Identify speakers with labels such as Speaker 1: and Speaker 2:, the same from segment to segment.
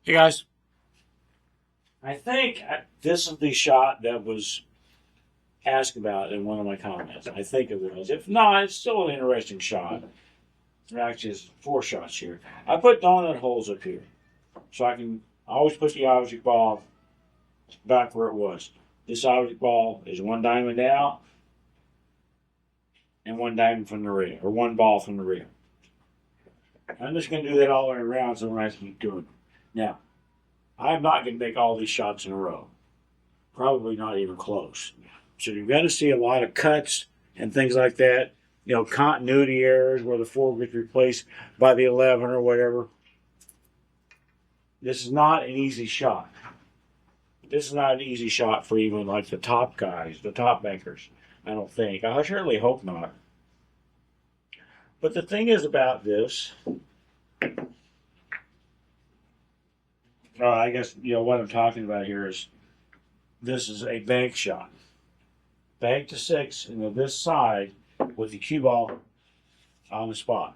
Speaker 1: Hey guys, I think this is the shot that was asked about in one of my comments. I think it was. If not, it's still an interesting shot. There actually is 4 shots here. I put donut holes up here so I can always put the object ball back where it was. This object ball is 1 diamond out and 1 diamond from the rear, or 1 ball from the rear. I'm just going to do that all the way around, so I'm going to keep doing it. Now, I'm not going to make all these shots in a row. Probably not even close. So you're going to see a lot of cuts and things like that. You know, continuity errors where the 4 gets replaced by the 11 or whatever. This is not an easy shot. This is not an easy shot for even like the top guys, the top bankers, I don't think. I certainly hope not. But the thing is about this, I guess, what I'm talking about here is this is a bank shot. Bank to 6, and on this side with the cue ball on the spot.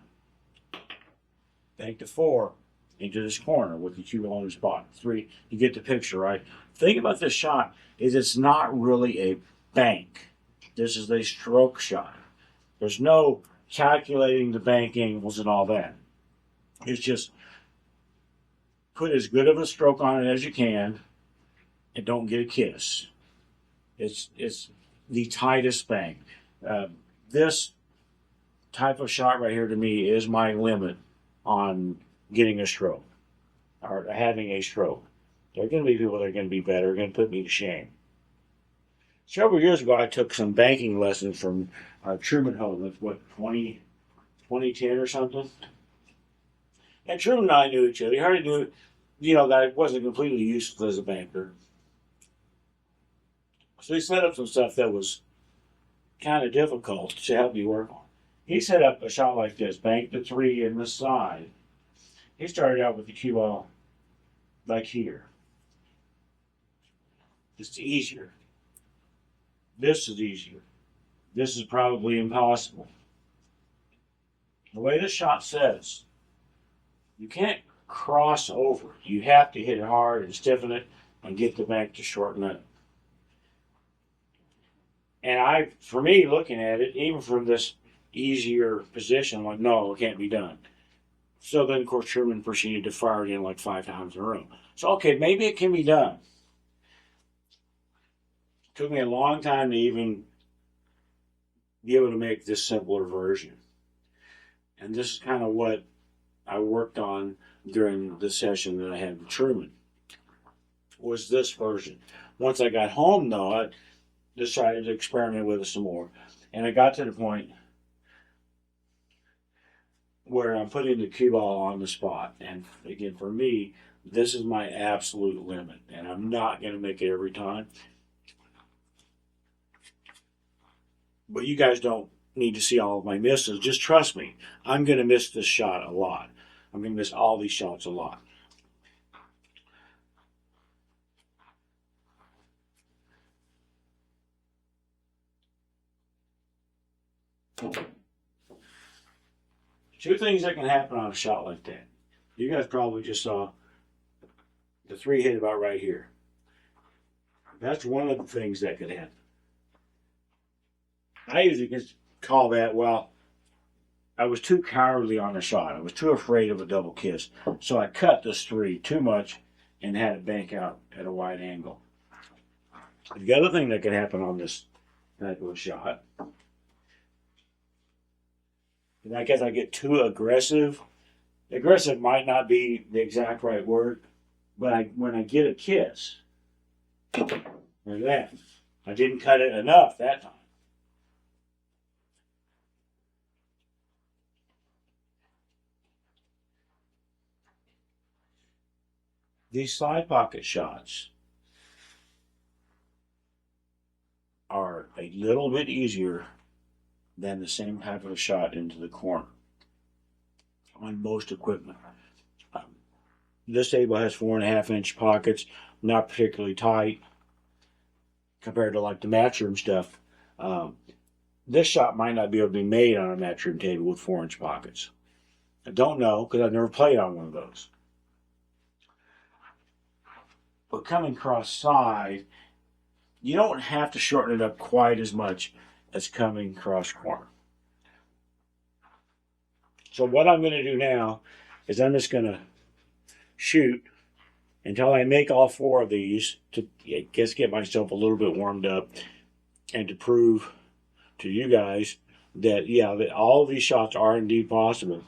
Speaker 1: Bank to 4 into this corner with the cue ball on the spot. 3, you get the picture, right? The thing about this shot is it's not really a bank. This is a stroke shot. There's no calculating the bank angles and all that. It's just put as good of a stroke on it as you can and don't get a kiss. It's the tightest bank. This type of shot right here to me is my limit on getting a stroke or having a stroke. There are going to be people that are going to be better, going to put me to shame. Several years ago, I took some banking lessons from Truman Home. That's what, 2010 or something? And Truman and I knew each other. He already knew, that I wasn't completely useless as a banker. So he set up some stuff that was kind of difficult to help me work on. He set up a shot like this, bank to 3 in the side. He started out with the cue ball like here. It's easier. This is easier. This is probably impossible. The way this shot says, you can't cross over. You have to hit it hard and stiffen it and get the bank to shorten it. And for me, looking at it, even from this easier position, I'm like, no, it can't be done. So then, of course, Truman proceeded to fire it in like 5 times in a row. So, okay, maybe it can be done. It took me a long time to even be able to make this simpler version. And this is kind of what I worked on during the session that I had with Truman, was this version. Once I got home, though, I decided to experiment with it some more. And I got to the point where I'm putting the cue ball on the spot. And again, for me, this is my absolute limit. And I'm not going to make it every time. But you guys don't need to see all of my misses. Just trust me. I'm going to miss this shot a lot. I'm going to miss all these shots a lot. Two things that can happen on a shot like that. You guys probably just saw the 3 hit about right here. That's one of the things that could happen. I usually just call that, well, I was too cowardly on the shot. I was too afraid of a double kiss. So I cut this 3 too much and had it bank out at a wide angle. The other thing that could happen on this type of a shot, and I guess I get too aggressive. Aggressive might not be the exact right word, but when I get a kiss, look at that. I didn't cut it enough that time. These side pocket shots are a little bit easier than the same type of a shot into the corner on most equipment. This table has 4.5-inch pockets, not particularly tight compared to like the matchroom stuff. This shot might not be able to be made on a matchroom table with 4-inch pockets. I don't know because I've never played on one of those. but coming cross side, you don't have to shorten it up quite as much as coming cross corner. So what I'm going to do now is I'm just going to shoot until I make all 4 of these to, I guess, get myself a little bit warmed up and to prove to you guys that, yeah, that all of these shots are indeed possible.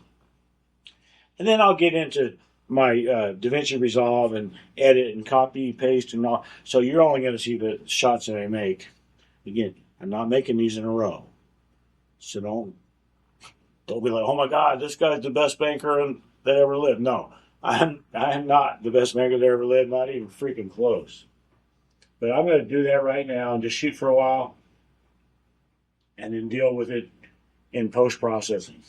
Speaker 1: And then I'll get into my DaVinci Resolve and edit and copy, paste, and all. So you're only going to see the shots that I make. Again, I'm not making these in a row. So don't be like, oh my God, this guy's the best banker that ever lived. No, I'm not the best banker that ever lived, not even freaking close. But I'm going to do that right now and just shoot for a while and then deal with it in post-processing.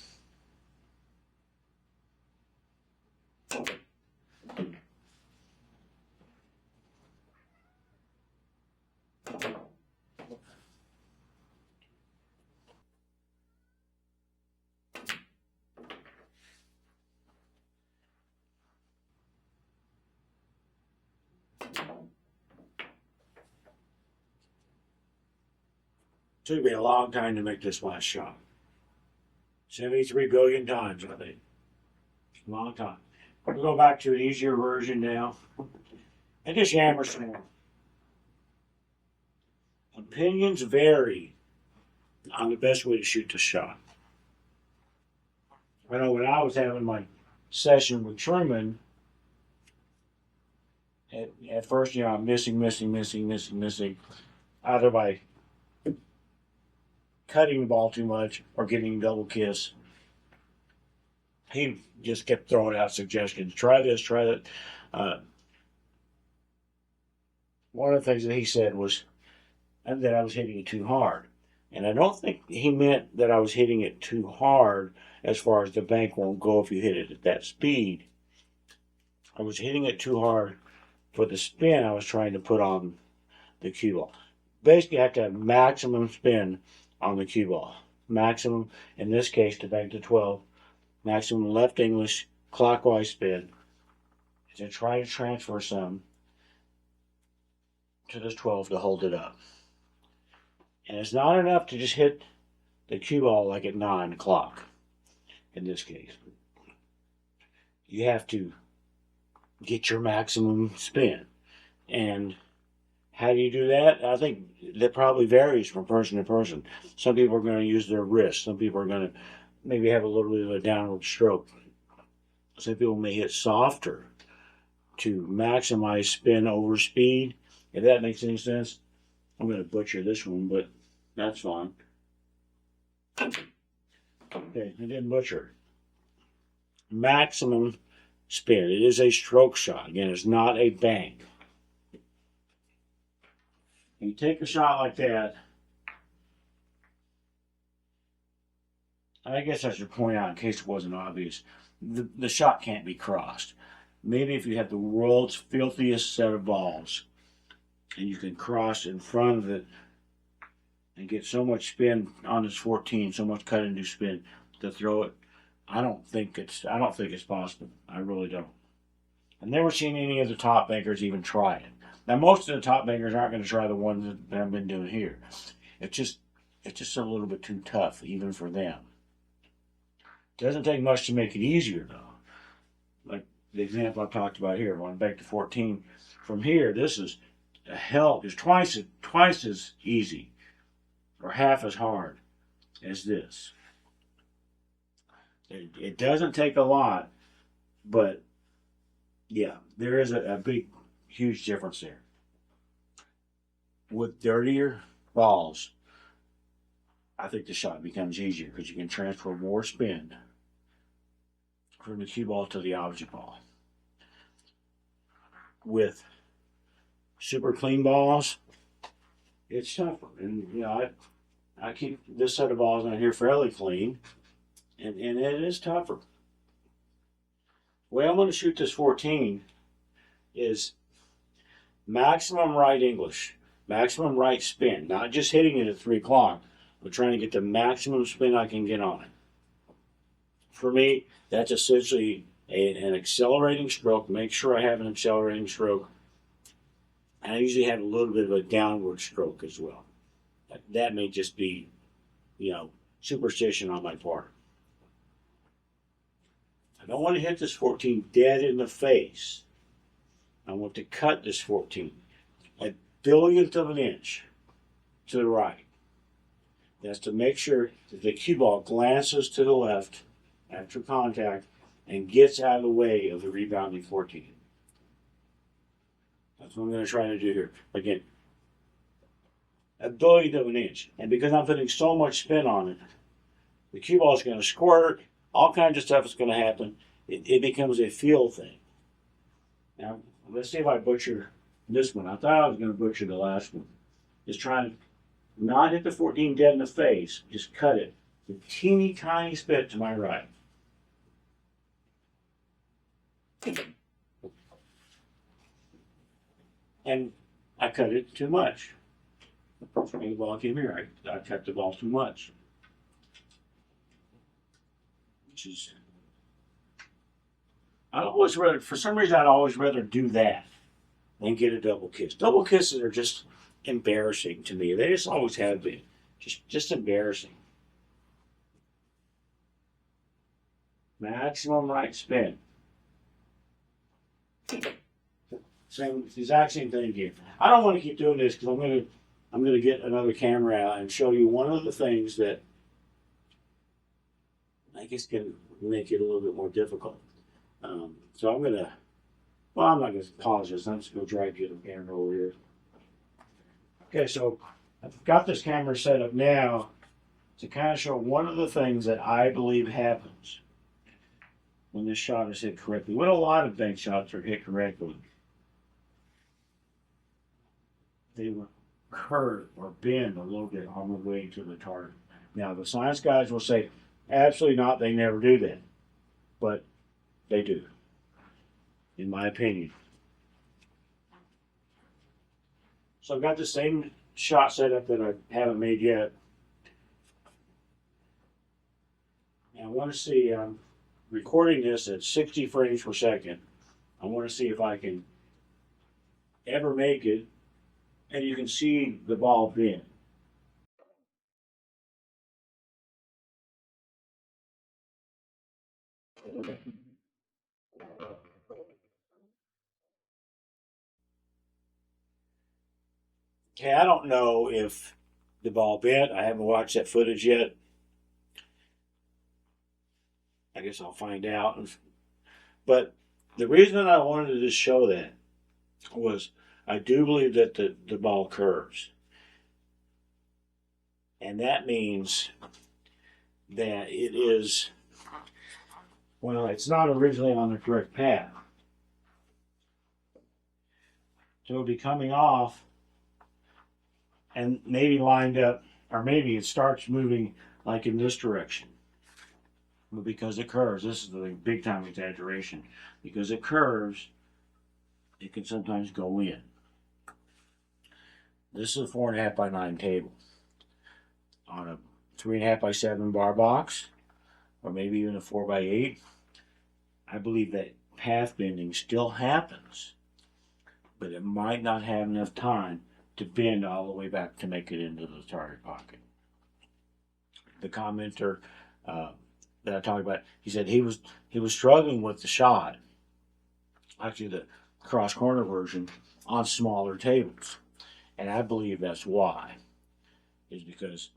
Speaker 1: It took me a long time to make this last shot. 73 billion times, I think. A long time. We'll go back to an easier version now. And just hammer some more. Opinions vary on the best way to shoot the shot. I know when I was having my session with Truman, at first, I'm missing, either by cutting the ball too much or getting double kiss. He just kept throwing out suggestions. Try this, try that. One of the things that he said was that I was hitting it too hard. And I don't think he meant that I was hitting it too hard as far as the bank won't go if you hit it at that speed. I was hitting it too hard for the spin I was trying to put on the cue ball. Basically, I have to have maximum spin on the cue ball. Maximum, in this case, to bank to 12, maximum left English clockwise spin to try to transfer some to this 12 to hold it up. And it's not enough to just hit the cue ball like at 9 o'clock in this case. You have to get your maximum spin. And how do you do that? I think that probably varies from person to person. Some people are going to use their wrist. Some people are going to maybe have a little bit of a downward stroke. Some people may hit softer to maximize spin over speed. If that makes any sense. I'm going to butcher this one, but that's fine. Okay, I didn't butcher it. Maximum spin. It is a stroke shot. Again, it's not a bank. When you take a shot like that, I guess I should point out, in case it wasn't obvious, the shot can't be crossed. Maybe if you have the world's filthiest set of balls, and you can cross in front of it and get so much spin on this 14, so much cut into spin to throw it. I don't think it's possible. I really don't. I've never seen any of the top bankers even try it. Now, most of the top bankers aren't going to try the ones that I've been doing here. It's just a little bit too tough, even for them. It doesn't take much to make it easier, though. Like the example I talked about here, when I bank to 14. From here, this is a hell. It's twice as easy, or half as hard as this. It doesn't take a lot, but yeah, there is a big, huge difference there. With dirtier balls, I think the shot becomes easier because you can transfer more spin from the cue ball to the object ball. With super clean balls, it's tougher. And I keep this set of balls on here fairly clean, and it is tougher. The way I'm going to shoot this 14 is maximum right English, maximum right spin, not just hitting it at 3 o'clock, but trying to get the maximum spin I can get on it. For me, that's essentially an accelerating stroke. Make sure I have an accelerating stroke And I usually have a little bit of a downward stroke as well. That may just be, superstition on my part. I don't want to hit this 14 dead in the face. I want to cut this 14 a billionth of an inch to the right. That's to make sure that the cue ball glances to the left after contact and gets out of the way of the rebounding 14. That's what I'm going to try to do here. Again, a billionth of an inch. And because I'm putting so much spin on it, the cue ball is going to squirt. All kinds of stuff is going to happen. It becomes a feel thing. Now, let's see if I butcher this one. I thought I was going to butcher the last one. Just trying to not hit the 14 dead in the face. Just cut it a teeny tiny bit to my right. And I cut it too much. When the ball came here, I cut the ball too much. Which is, for some reason, I'd always rather do that than get a double kiss. Double kisses are just embarrassing to me. They just always have been. Just embarrassing. Maximum right spin. Exact same thing again. I don't want to keep doing this because I'm going to get another camera out and show you one of the things that I guess can make it a little bit more difficult. So I'm going to, I'm not going to pause this. I'm just going to try to get a camera over here. Okay, so I've got this camera set up now to kind of show one of the things that I believe happens when this shot is hit correctly. When a lot of bank shots are hit correctly, they will curve or bend a little bit on the way to the target. Now, the science guys will say, absolutely not, they never do that. But they do, in my opinion. So I've got the same shot set up that I haven't made yet. And I want to see, I'm recording this at 60 frames per second. I want to see if I can ever make it. And you can see the ball bend. Okay, I don't know if the ball bent. I haven't watched that footage yet. I guess I'll find out. But the reason I wanted to just show that was I do believe that the ball curves. And that means that it is, well, it's not originally on the correct path. So it'll be coming off and maybe lined up, or maybe it starts moving like in this direction. But because it curves, this is the big time exaggeration. Because it curves, it can sometimes go in. This is a 4.5 by 9 table. On a 3.5 by 7 bar box, or maybe even a 4 by 8, I believe that path bending still happens, but it might not have enough time to bend all the way back to make it into the target pocket. The commenter that I talked about, he said he was struggling with the shot, actually the cross corner version, on smaller tables, and I believe that's why. Is because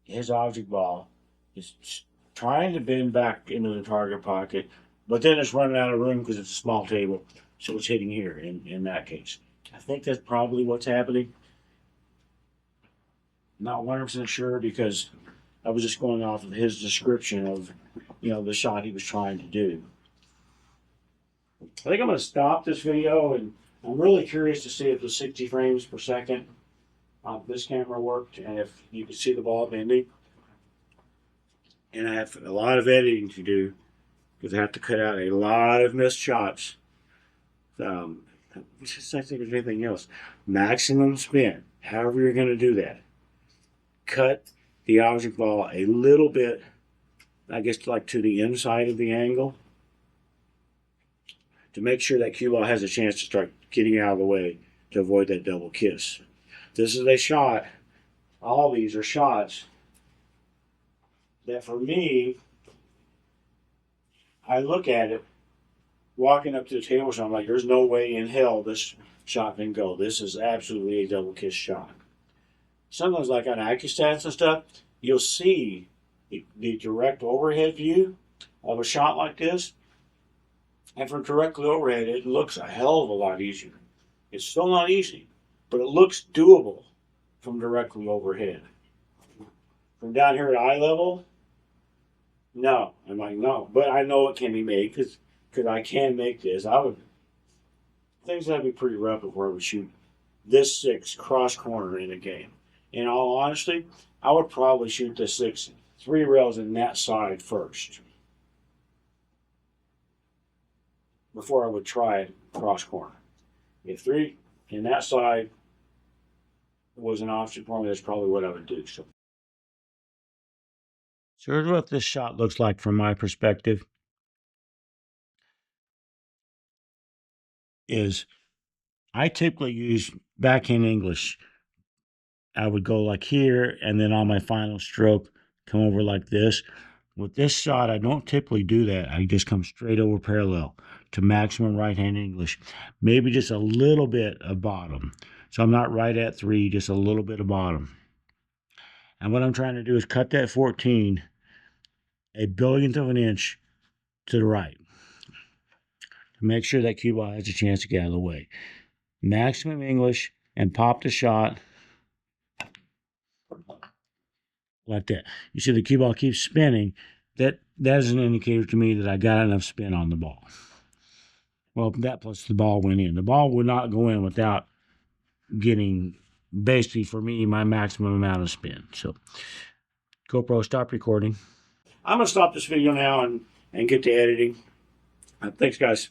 Speaker 1: his object ball is trying to bend back into the target pocket, but then it's running out of room because it's a small table, so it's hitting here in that case. I think that's probably what's happening. Not 100% sure because I was just going off of his description of, the shot he was trying to do. I think I'm going to stop this video, and I'm really curious to see if the 60 frames per second on this camera worked and if you can see the ball bending. And I have a lot of editing to do because I have to cut out a lot of missed shots. Just I think of anything else. Maximum spin. However you're going to do that. Cut the object ball a little bit, I guess like to the inside of the angle, to make sure that cue ball has a chance to start getting out of the way to avoid that double kiss. This is a shot. All these are shots that for me, I look at it walking up to the table shot. I'm like, there's no way in hell this shot can go. This is absolutely a double kiss shot. Sometimes, like on AccuStats and stuff, you'll see the direct overhead view of a shot like this. And from directly overhead, it looks a hell of a lot easier. It's still not easy, but it looks doable from directly overhead. From down here at eye level, no. I'm like, no. But I know it can be made because I can make this. Things that'd be pretty rough if we would shoot this 6 cross corner in a game. In all honesty, I would probably shoot the 6 3 rails in that side first before I would try cross corner. If 3 in that side was an option for me, that's probably what I would do. So here's what this shot looks like from my perspective. Is I typically use backhand English. I would go like here, and then on my final stroke, come over like this. With this shot, I don't typically do that. I just come straight over parallel to maximum right-hand English. Maybe just a little bit of bottom. So I'm not right at 3, just a little bit of bottom. And what I'm trying to do is cut that 14 a billionth of an inch to the right to make sure that cue ball has a chance to get out of the way. Maximum English and pop the shot like that. You see the cue ball keeps spinning. That is an indicator to me that I got enough spin on the ball. Well, that plus the ball went in. The ball would not go in without getting, basically for me, my maximum amount of spin. So GoPro, stop recording. I'm going to stop this video now and get to editing. Thanks, guys.